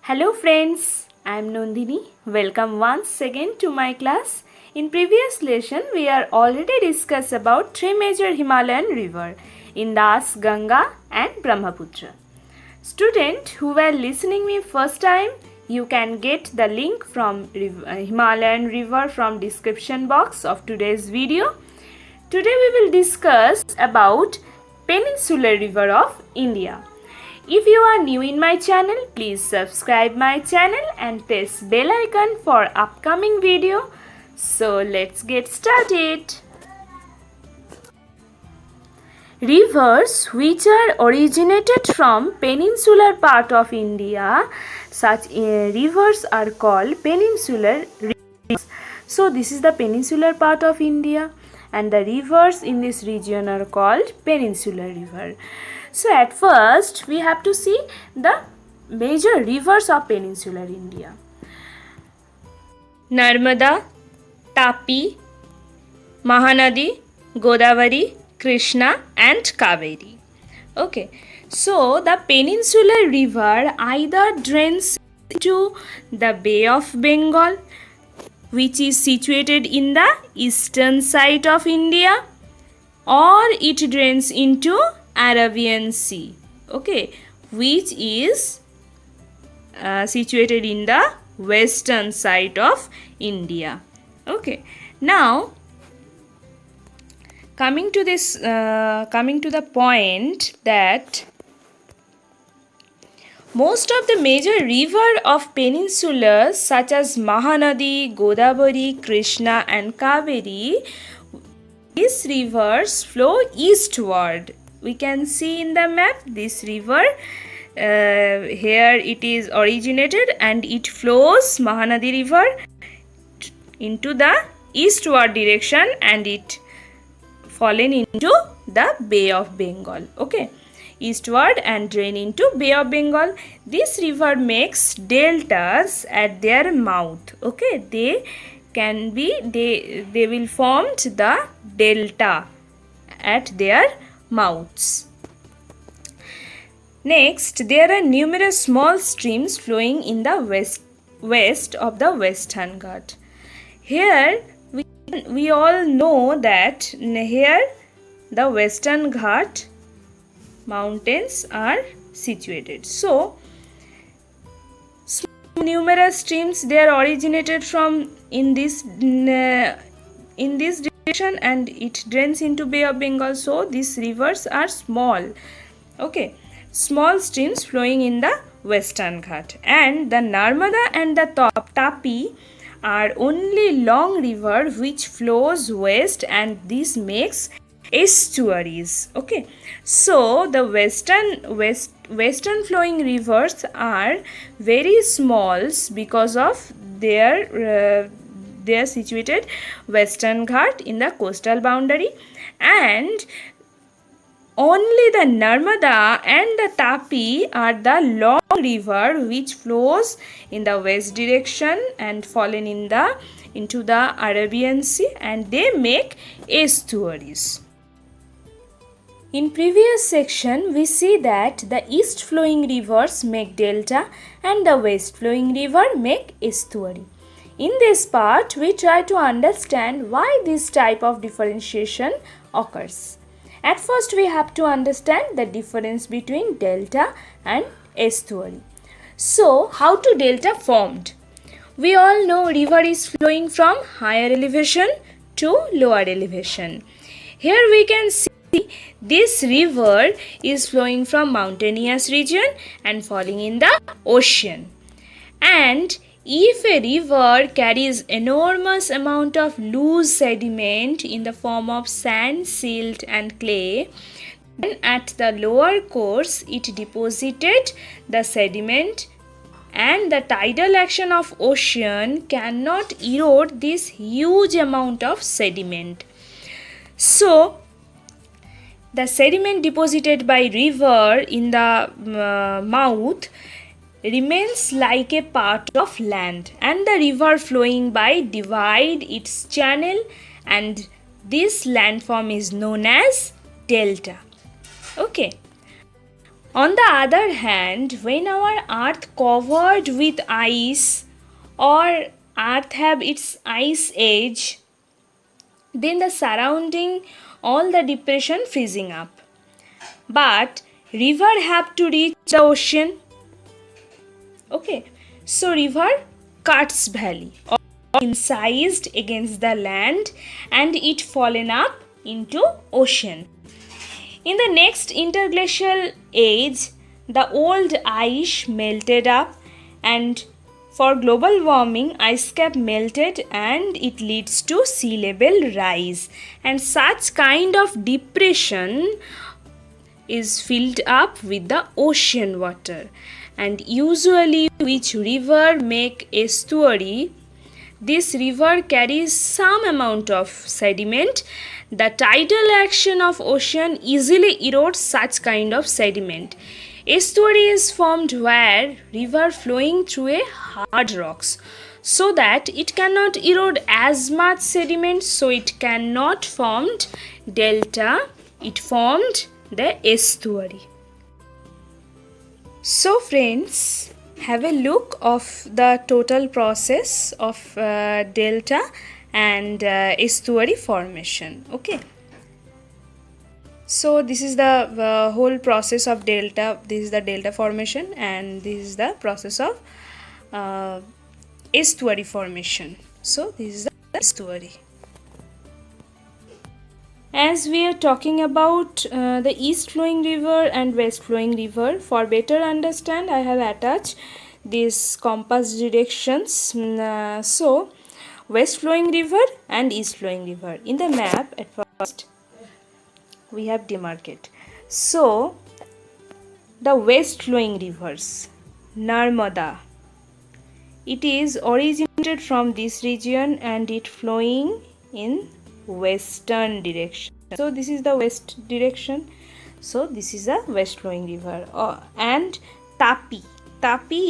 Hello friends, I am Nandini. Welcome once again to my class. In previous lesson, we are already discussed about three major Himalayan river, Indus, Ganga and Brahmaputra. Student who were listening me first time, you can get the link from Himalayan river from description box of today's video. Today we will discuss about Peninsular River of India. If you are new in my channel, please subscribe my channel and press bell icon for upcoming video. So let's get started. Rivers which are originated from peninsular part of India, such rivers are called peninsular rivers. So this is the peninsular part of India and the rivers in this region are called peninsular river. So at first we have to see the major rivers of peninsular India. Narmada, Tapi, Mahanadi, Godavari, Krishna and Kaveri. Okay, so the peninsular river either drains into the Bay of Bengal, which is situated in the eastern side of India, or it drains into Arabian Sea, okay, which is situated in the western side of India. Okay, now coming to the point that most of the major river of peninsulas such as Mahanadi, Godavari, Krishna and Kaveri, these rivers flow eastward. We can see in the map this river, here it is originated and it flows Mahanadi river into the eastward direction and it fallen into the Bay of Bengal, okay, eastward and drain into Bay of Bengal. This river makes deltas at their mouth, okay, they will form the delta at their mouths. Next, there are numerous small streams flowing in the west of the Western Ghat. Here we all know that here the Western Ghat mountains are situated. So numerous streams they are originated from in this direction and it drains into Bay of Bengal. So these rivers are small, okay, small streams flowing in the Western Ghat. And the Narmada and the Tapi are only long river which flows west and this makes estuaries, okay. So the western flowing rivers are very small because of their they are situated Western Ghat in the coastal boundary, and only the Narmada and the Tapi are the long river which flows in the west direction and fallen into the Arabian Sea and they make estuaries. In previous section, we see that the east flowing rivers make delta and the west flowing river make estuary. In this part, we try to understand why this type of differentiation occurs. At first, we have to understand the difference between delta and estuary. So, how to delta formed? We all know river is flowing from higher elevation to lower elevation. Here we can see this river is flowing from mountainous region and falling in the ocean. And if a river carries enormous amount of loose sediment in the form of sand, silt and clay, then at the lower course it deposited the sediment and the tidal action of ocean cannot erode this huge amount of sediment. So the sediment deposited by river in the mouth remains like a part of land and the river flowing by divide its channel and this landform is known as delta, okay. On the other hand, when our earth covered with ice or earth have its ice age, then the surrounding all the depression freezing up. But river have to reach the ocean. Okay, so river cuts valley or incised against the land and it fallen up into ocean. In the next interglacial age, the old ice melted up, and for global warming, ice cap melted and it leads to sea level rise. And such kind of depression is filled up with the ocean water. And usually, which river make estuary, this river carries some amount of sediment. The tidal action of ocean easily erodes such kind of sediment. Estuary is formed where river flowing through a hard rocks, so that it cannot erode as much sediment, so it cannot formed delta, it formed the estuary. So friends, have a look of the total process of delta and estuary formation. Okay, so this is the whole process of delta. This is the delta formation and this is the process of estuary formation. So this is the estuary. As we are talking about the east flowing river and west flowing river, for better understand, I have attached these compass directions. So west flowing river and east flowing river. In the map at first we have demarcate. So the west flowing rivers, Narmada, it is originated from this region and it flowing in western direction. So this is the west direction, so this is a west flowing river. And Tapi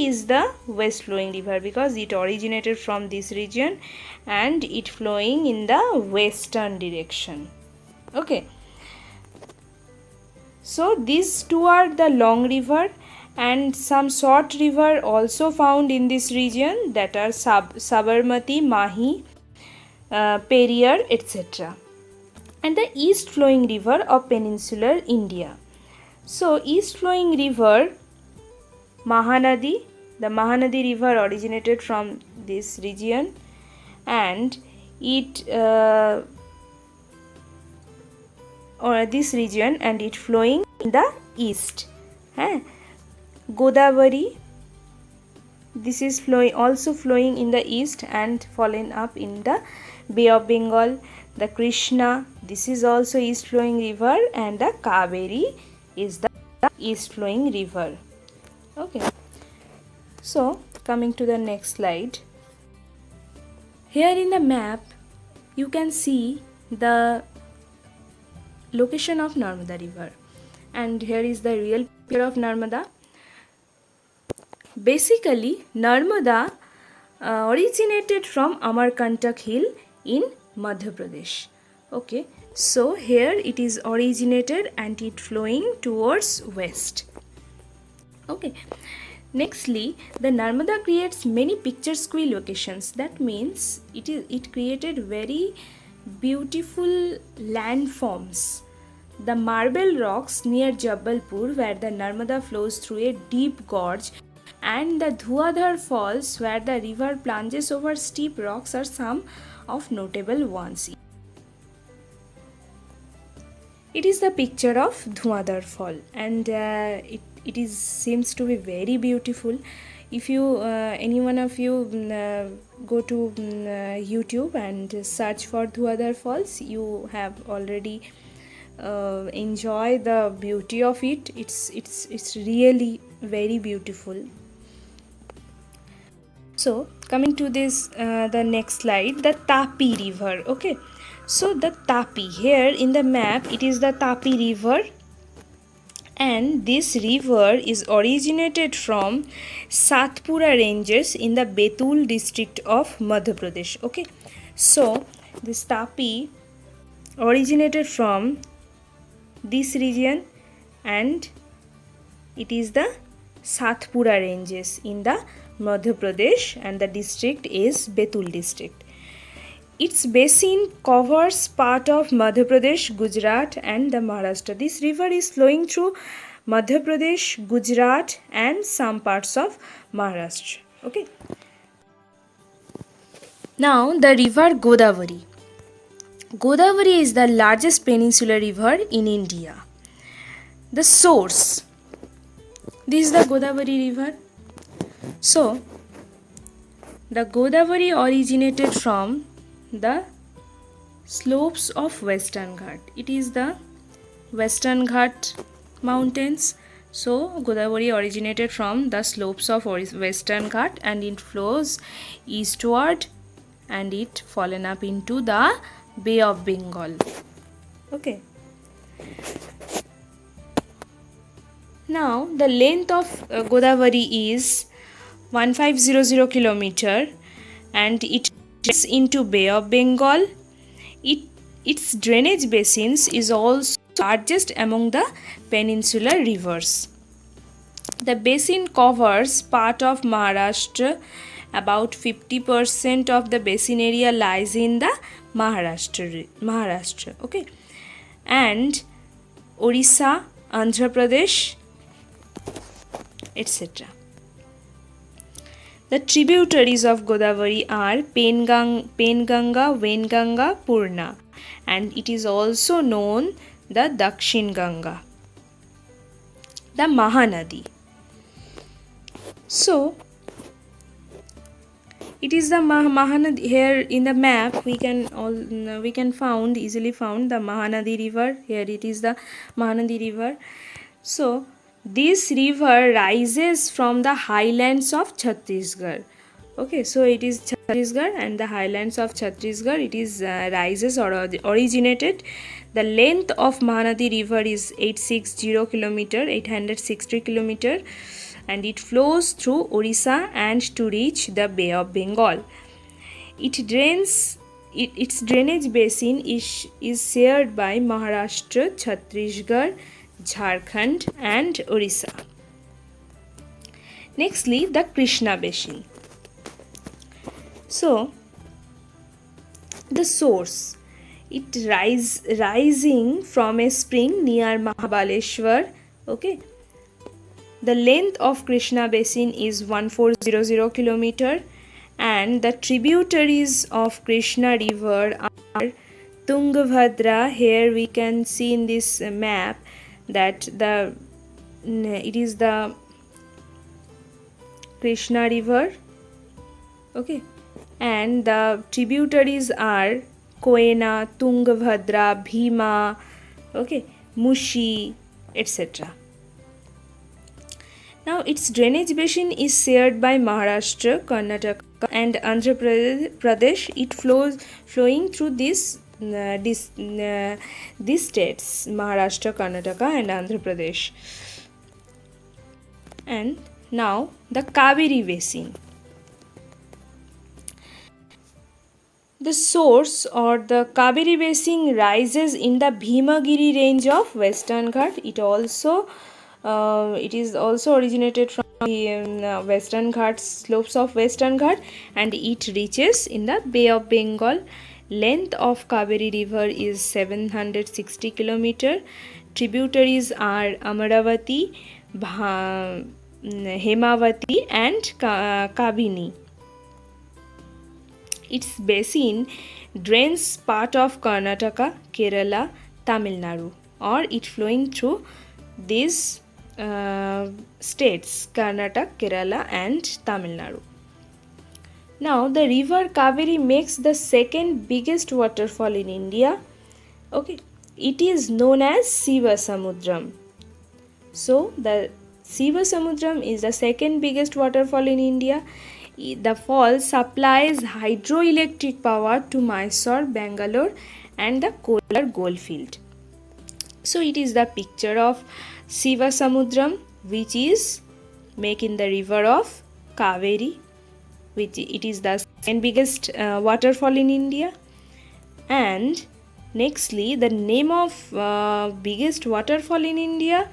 is the west flowing river because it originated from this region and it flowing in the western direction. Okay, so these two are the long river, and some short river also found in this region, that are Sabarmati, Mahi, Periyar, etc. And the east flowing river of peninsular India. So east flowing river, Mahanadi, the Mahanadi river originated from this region and it this region and it flowing in the east. Godavari, this is flowing, also flowing in the east and fallen up in the Bay of Bengal. The Krishna, this is also east flowing river, and the Kaveri is the east flowing river. Okay, so coming to the next slide. Here in the map you can see the location of Narmada river, and here is the real picture of Narmada. Basically, Narmada originated from Amarkantak hill in Madhya Pradesh. Okay, so here it is originated and it flowing towards west. Okay, nextly, the Narmada creates many picturesque locations. That means it created very beautiful landforms. The marble rocks near Jabalpur, where the Narmada flows through a deep gorge, and the Dhuadhar Falls, where the river plunges over steep rocks, are some of notable ones. It is the picture of Dhuadhar Fall, and it is seems to be very beautiful. If you any one of you go to YouTube and search for Dhuadhar Falls, you have already enjoy the beauty of it. It's really very beautiful. So coming to this the next slide, the Tapi river. Okay, so the Tapi, here in the map it is the Tapi river, and this river is originated from Satpura ranges in the Betul district of Madhya Pradesh. Okay, so this Tapi originated from this region and It is the Satpura ranges in the Madhya Pradesh, and the district is Betul district. Its basin covers part of Madhya Pradesh, Gujarat and the Maharashtra. This river is flowing through Madhya Pradesh, Gujarat and some parts of Maharashtra. Okay. Now the river Godavari. Godavari is the largest peninsular river in India. The source. This is the Godavari river. So the Godavari originated from the slopes of Western Ghat. It is the Western Ghat mountains. So Godavari originated from the slopes of Western Ghat, and it flows eastward and it fallen up into the Bay of Bengal. Okay. Now the length of Godavari is 1500 kilometer, and it is into Bay of Bengal. Its drainage basins is also largest among the peninsular rivers. The basin covers part of Maharashtra. About 50% of the basin area lies in the Maharashtra. Okay, and Orissa, Andhra Pradesh, etc. The tributaries of Godavari are Penganga, Venganga, Purna, and it is also known the Dakshin Ganga, the Mahanadi. So it is the Mahanadi. Here in the map we can easily found the Mahanadi river. Here it is the Mahanadi river. So this river rises from the highlands of Chhattisgarh. Okay, so it is Chhattisgarh and the highlands of Chhattisgarh. It is rises or originated. The length of Mahanadi river is 860 kilometer, 860 kilometer, and it flows through Orissa and to reach the Bay of Bengal. Its drainage basin is shared by Maharashtra, Chhattisgarh, Jharkhand and Orissa. Nextly, the Krishna basin. So the source, it rising from a spring near Mahabaleshwar. Okay, the length of Krishna basin is 1400 kilometer, and the tributaries of Krishna river are Tungabhadra. Here we can see in this map that it is the Krishna river. Okay, and the tributaries are Koena, Tungabhadra, Bhima, okay, Mushi, etc. Now its drainage basin is shared by Maharashtra, Karnataka and Andhra Pradesh. It flowing through these states, Maharashtra, Karnataka and Andhra Pradesh. And now the Kaveri basin. The source or the Kaveri basin rises in the Bhimagiri range of Western Ghat. It is also originated from the Western Ghats, slopes of Western Ghat, and it reaches in the Bay of Bengal. Length of Kaveri river is 760 kilometer. Tributaries are Amaravati, Hemavati and Kabini. Its basin drains part of Karnataka, Kerala, Tamil Nadu, or it flowing through these states, Karnataka, Kerala and Tamil Nadu. Now the river Kaveri makes the second biggest waterfall in India. Okay, it is known as Sivasamudram. So the Sivasamudram is the second biggest waterfall in India. The fall supplies hydroelectric power to Mysore, Bangalore and the Kolar Goldfield. So it is the picture of Sivasamudram, which is making the river of Kaveri, which it is the second biggest waterfall in India. And nextly, the name of biggest waterfall in India.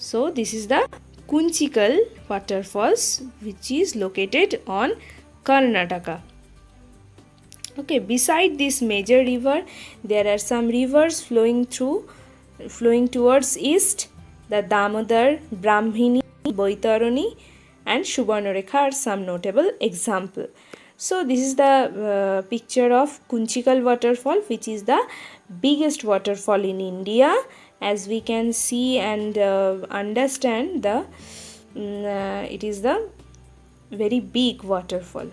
So this is the Kunchikal waterfalls, which is located on Karnataka. Okay, beside this major river, there are some rivers flowing towards east. The Damodar, Brahmini, Baitarani, and Subarnarekha are some notable example. So this is the picture of Kunchikal waterfall, which is the biggest waterfall in India. As we can see and understand, it is the very big waterfall.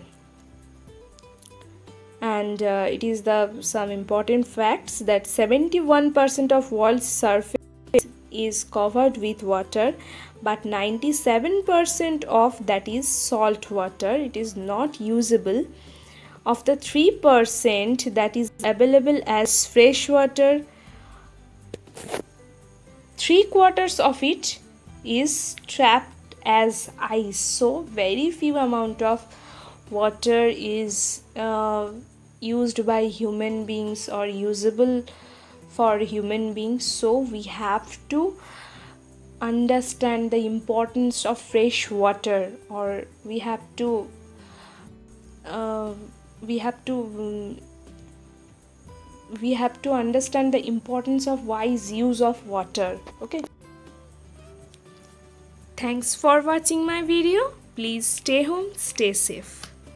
And it is the some important facts that 71% of world's surface is covered with water, but 97% of that is salt water. It is not usable. Of the 3% that is available as fresh water, 3/4 of it is trapped as ice. So very few amount of water is used by human beings or usable for human beings. So we have to understand the importance of fresh water, or we have to understand the importance of wise use of water. Okay, thanks for watching my video. Please stay home, stay safe.